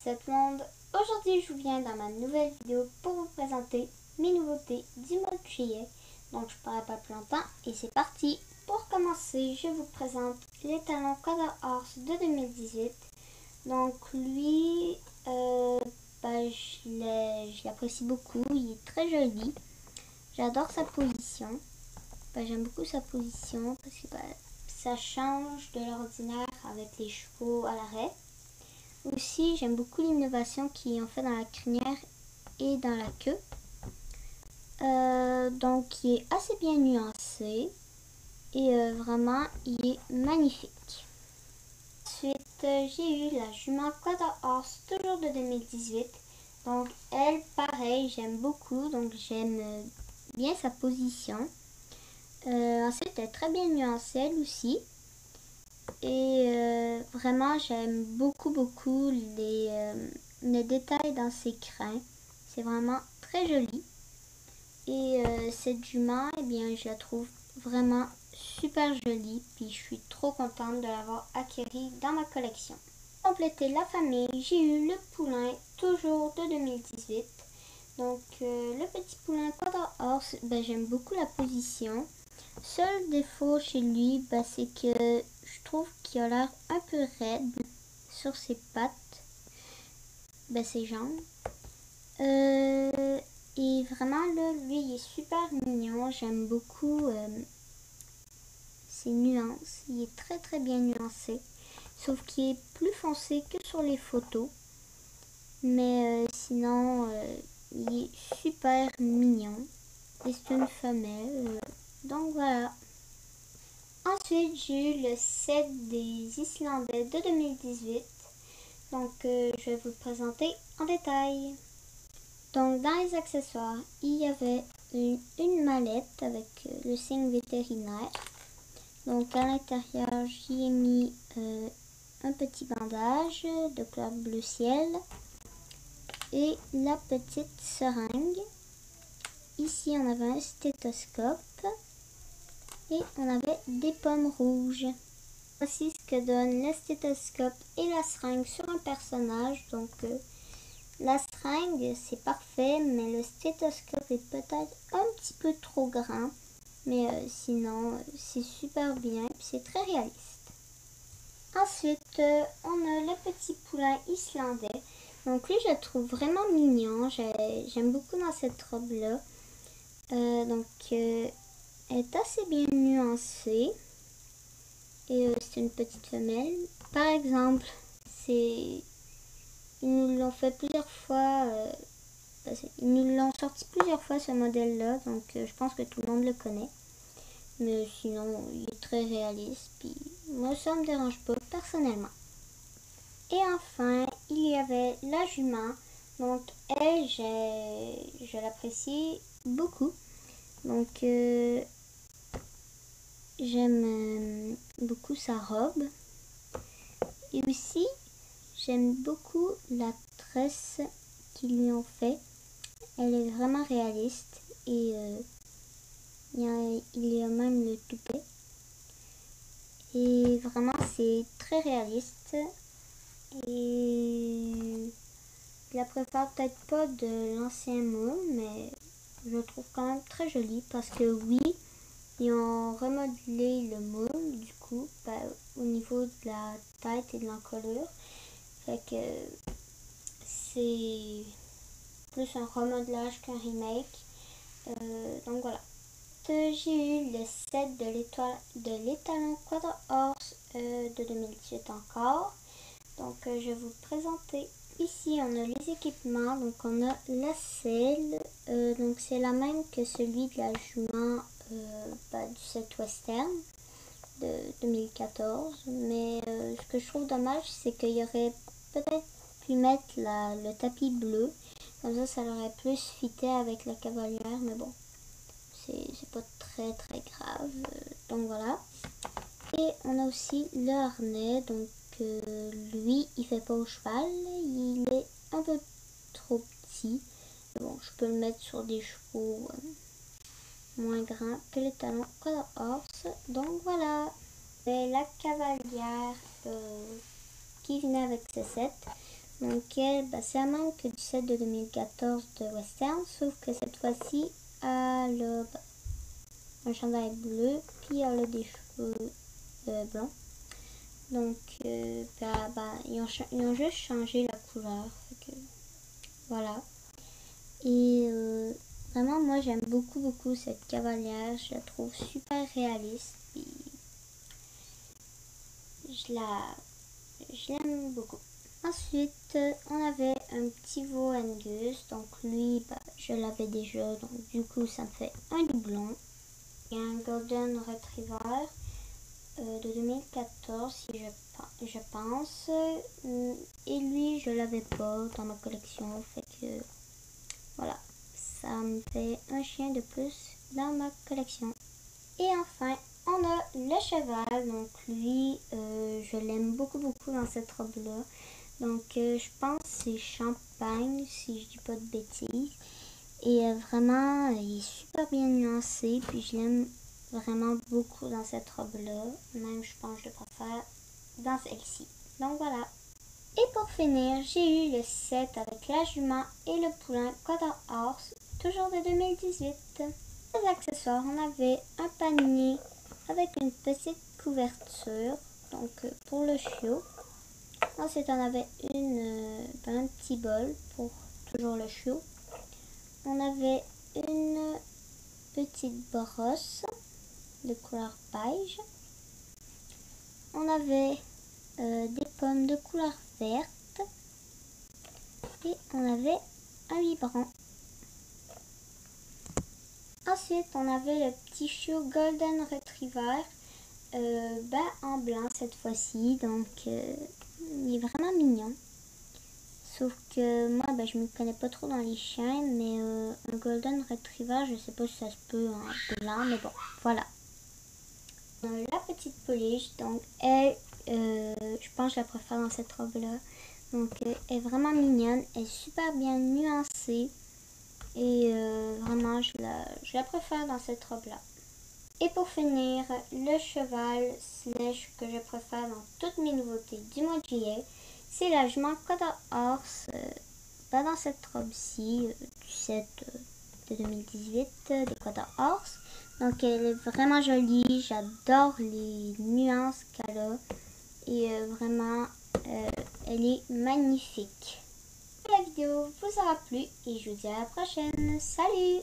Salut tout le monde, aujourd'hui je vous viens dans ma nouvelle vidéo pour vous présenter mes nouveautés du mois de juillet. Donc je ne parlerai pas plus longtemps et c'est parti. Pour commencer, je vous présente l'étalon Color Horse de 2018. Donc lui, je l'apprécie beaucoup, il est très joli. J'adore sa position. J'aime beaucoup sa position parce que ça change de l'ordinaire avec les chevaux à l'arrêt. Aussi, j'aime beaucoup l'innovation qui est en fait dans la crinière et dans la queue. Donc, il est assez bien nuancé et vraiment, il est magnifique. Ensuite, j'ai eu la jument Quarter Horse, toujours de 2018. Donc, elle, pareil, j'aime beaucoup. Donc, j'aime bien sa position. Ensuite, elle est très bien nuancée, elle aussi. Et vraiment, j'aime beaucoup les détails dans ses crins. C'est vraiment très joli. Et cette jument, eh bien, je la trouve vraiment super jolie. Puis je suis trop contente de l'avoir acquérie dans ma collection. Pour compléter la famille, j'ai eu le poulain, toujours de 2018. Donc le petit poulain Quarter Horse, j'aime beaucoup la position. Seul défaut chez lui, c'est que je trouve qu'il a l'air un peu raide sur ses pattes, ses jambes. Et vraiment là, lui, il est super mignon. J'aime beaucoup ses nuances. Il est très bien nuancé. Sauf qu'il est plus foncé que sur les photos. Mais sinon, il est super mignon. Et c'est une femelle. Donc voilà. Ensuite, j'ai eu le set des Islandais de 2018. Donc, je vais vous le présenter en détail. Donc, dans les accessoires, il y avait une mallette avec le signe vétérinaire. Donc, à l'intérieur, j'y ai mis un petit bandage de couleur bleu ciel et la petite seringue. Ici, on avait un stéthoscope. Et on avait des pommes rouges. Voici ce que donne le stéthoscope et la seringue sur un personnage. Donc la seringue c'est parfait, mais le stéthoscope est peut-être un petit peu trop grand. Mais sinon c'est super bien et c'est très réaliste. Ensuite on a le petit poulain islandais. Donc lui je le trouve vraiment mignon. J'aime beaucoup dans cette robe là. Elle est assez bien nuancée et c'est une petite femelle. Par exemple, ils nous l'ont fait plusieurs fois, ils nous l'ont sorti plusieurs fois ce modèle-là, donc je pense que tout le monde le connaît. Mais sinon, il est très réaliste, puis moi ça me dérange pas personnellement. Et enfin, il y avait la jument, donc elle, je l'apprécie beaucoup. Donc j'aime beaucoup sa robe. Et aussi, j'aime beaucoup la tresse qu'ils lui ont fait. Elle est vraiment réaliste. Et il y a même le toupet. Et vraiment, c'est très réaliste. Et je la préfère peut-être pas de l'ancien moule, mais je le trouve quand même très joli. Parce que oui, ils ont remodelé le moule, du coup, au niveau de la tête et de l'encolure. Fait que c'est plus un remodelage qu'un remake. Donc voilà. J'ai eu le set de l'étalon Quarter Horse de 2018 encore. Donc je vais vous le présenter. Ici on a les équipements. Donc on a la selle. Donc c'est la même que celui de la jument du set western de 2014. Mais ce que je trouve dommage, c'est qu'il y aurait peut-être pu mettre le tapis bleu. Comme ça aurait plus fité avec la cavalière. Mais bon, c'est pas très grave. Donc voilà. Et on a aussi le harnais. Donc lui, il fait pas au cheval. Il est un peu trop petit. Mais bon, je peux le mettre sur des chevaux moins grands que l'étalon Quarter Horse. Donc voilà. Et la cavalière qui venait avec ce set. Donc elle, c'est la même que du set de 2014 de Western, sauf que cette fois-ci, elle a un chandail bleu, puis elle a des cheveux blancs. Donc ils ont juste changé la couleur. Fait que, voilà. Et vraiment, moi j'aime beaucoup cette cavalière. Je la trouve super réaliste. Puis je l'aime beaucoup. Ensuite, on avait un petit veau Angus. Donc lui, je l'avais déjà. Donc du coup, ça me fait un doublon. Il y a un Golden Retriever de 2014, si je pense. Et lui, je l'avais pas dans ma collection. Fait que voilà, ça me fait un chien de plus dans ma collection. Et enfin, on a le cheval. Donc lui, je l'aime beaucoup dans cette robe-là. Donc je pense que c'est champagne, si je dis pas de bêtises. Et vraiment, il est super bien nuancé. Puis je l'aime vraiment beaucoup dans cette robe-là. Même, je pense que je le préfère dans celle-ci. Donc voilà. Et pour finir, j'ai eu le set avec la jument et le poulain Quarter Horse, toujours de 2018. Les accessoires, on avait un panier avec une petite couverture, donc pour le chiot. Ensuite, on avait un petit bol pour toujours le chiot. On avait une petite brosse de couleur beige. On avait des pommes de couleur verte. Et on avait un biberon. Ensuite, on avait le petit chiot Golden Retriever en blanc cette fois-ci. Donc, il est vraiment mignon. Sauf que moi, je ne me connais pas trop dans les chiens, mais un Golden Retriever, je sais pas si ça se peut en blanc, mais bon, voilà. La petite pouliche, donc elle, je pense que je la préfère dans cette robe-là. Donc elle est vraiment mignonne, elle est super bien nuancée et vraiment je la préfère dans cette robe-là. Et pour finir, le cheval / que je préfère dans toutes mes nouveautés du mois de juillet, c'est la jument Quarter Horse dans cette robe-ci du set de 2018 des Quarter Horse. Donc elle est vraiment jolie, j'adore les nuances qu'elle a et vraiment elle est magnifique. La vidéo vous aura plu et je vous dis à la prochaine. Salut!